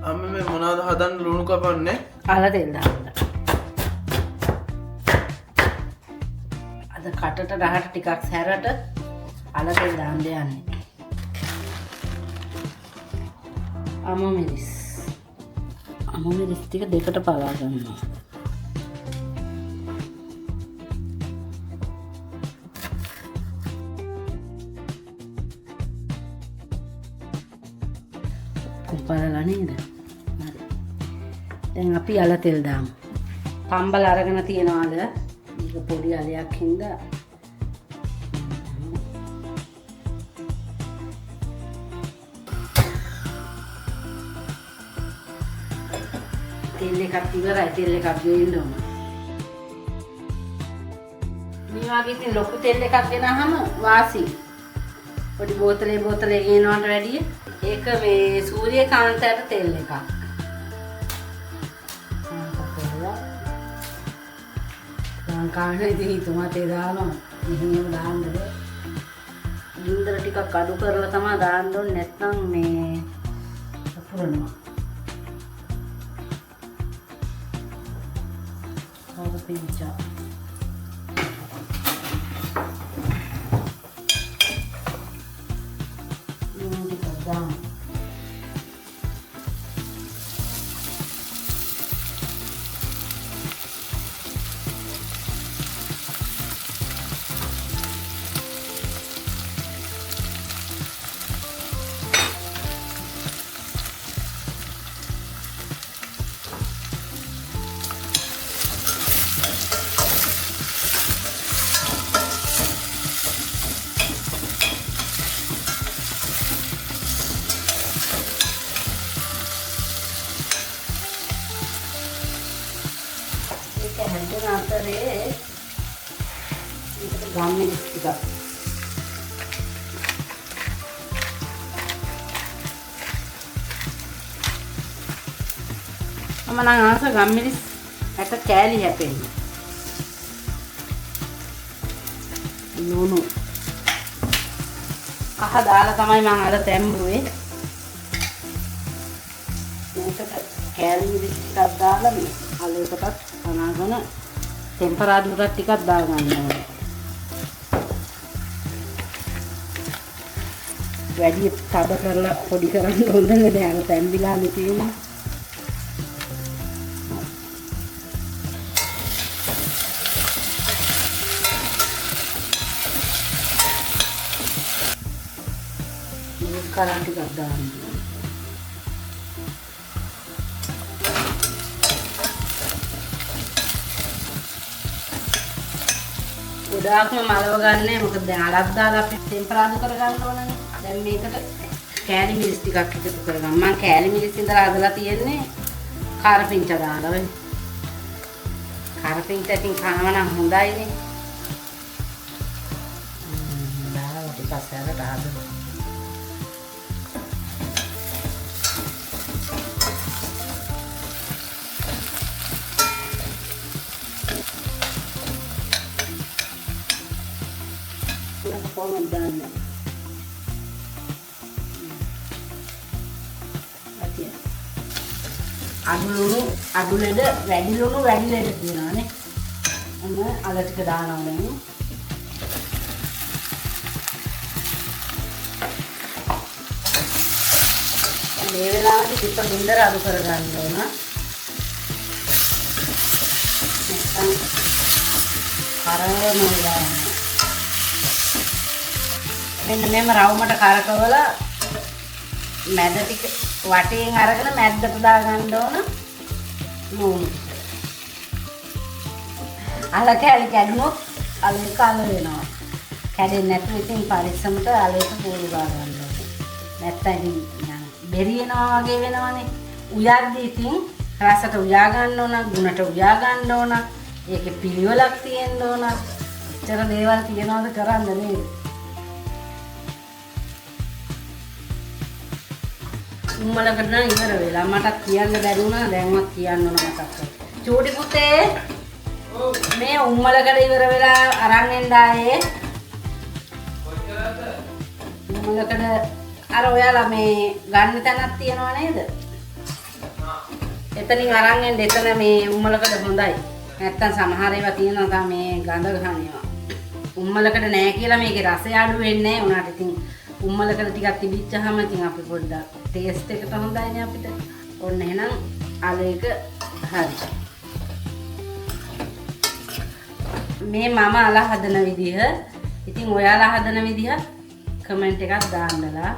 අම්ම මේ මොනවද හදන්න ලුණු කපන්නේ? අල තෙල් දාන්න. අද කටට රහට ටිකක් සැරට අල තෙල් දාන්න යන්නේ. අමු මිරිස් ටික දෙකට පවා ගන්නවා. බලලා නේද? හරි. දැන් අපි අල තෙල් දාමු. පම්බල අරගෙන තියනවාද? මේක පොඩි අලයක් හින්දා තෙල් එකක් ඉවරයි. තෙල් එකක් ගේන්න ඕන. මේ වගේ ඉතින් ලොකු තෙල් එකක් ගෙනාම වාසි. පොඩි බෝතලේ ගේනවට වැඩිය ඒක මේ සූර්යකාන්තයට තෙල් එකක්. ලංකාවේ හිතුමත් ඒ දානවා. මෙහෙම දාන්නද? ගින්දර ටිකක් අඩු කරලා තමයි දාන්න ඕනේ. නැත්නම් මේ පුරනවා. pincha. Yung dikadang. හැදෙන අතරේ මේකට ගම්මිරි ටිකක් මම නම් ආස ගම්මිරි ඇට කෑලි හැපෙන්න ලුණු කහ දාලා තමයි මම අර තැම්බුවේ මේකට කෑලි මිරි ටිකක් දාලා මේ අලයකටත් අනාගන ටෙම්පරාදුරටත් ටිකක් දාගන්න ඕනේ. වැඩි තද කරලා පොඩි කරන්න හොඳ නෑ. අර තැම්බිලානේ තියෙන්නේ. මේ කරන් ටිකක් දාන්න. ගොඩාක්ම මලව ගන්නෑ. මොකද දැන් අලක් දාලා අපි ටෙම්පරාදු කරගන්න ඕනනේ. දැන් මේකට කෑලි මිරිස් ටිකක් එකතු කරගන්න. මම කෑලි මිරිස් ඉඳලා හදලා තියෙන්නේ කාරපිංච දාලා වෙයි. කාරපිංච ඉතින් කනවා නම් හොඳයිනේ. දාලා ටිකක් සැර දාලා. කොහොමද දාන්නේ? අතිය. අඩු ලෙඩ වැඩි ලුණු වැඩි ලෙඩ තියෙනවානේ. අන්න අල ටික දානවා දැන්. මේ වෙලාවට ටික ගින්දර අඩු කරගන්න ඕන. නැත්නම් කරවනවා. මෙන්න මෙම රවුමට කරකවලා මැද ටික වටේන් අරගෙන මැද්දට දාගන්න ඕන ලුණු. අල කැලි කැඩුනොත් අලේ කල වෙනවා. කැඩෙන්නේ නැතුව ඉතින් පරිස්සමට අලේට පොල් ගා ගන්න ඕනේ. නැත්තම් ඉතින් බෙරියනවා වගේ වෙනවනේ. උයද්දි ඉතින් රසට උයා ගන්න ඕන, ගුණට උයා ගන්න ඕන. ඒකේ පිළිවෙලක් තියෙන්න ඕන. ඉතර දේවල් තියනවාද කරන්න නේද? උම්මලකට නම් ඉවර වෙලා මටත් කියන්න බැරි වුණා. දැන්වත් කියන්න ඕන මතක් කරලා. චූටි පුතේ මේ උම්මලකට ඉවර වෙලා අරන් එන්න ආයේ. උම්මලකට අර ඔයාලා මේ ගන්න තැනක් තියනව නේද? එතනින් අරන් එන්න එතන මේ උම්මලකට හොඳයි. නැත්තම් සමහර ඒවා තියෙනවා මේ ගඳ ගන්න ඒවා. උම්මලකට නෑ කියලා මේකේ රසය අඩු වෙන්නේ නෑ. උනාට ඉතින් උම්මලකට ටිකක් තිබිච්චාම ඉතින් අපි පොඩ්ඩක් ටේස්ට් එකට හොඳයිනේ අපිට. ඔන්න එහෙනම් අලේක හරි. මේ මම අල හදන විදිහ. ඉතින් ඔයාලා හදන විදිහ කමෙන්ට් එකක් දාන්නලා.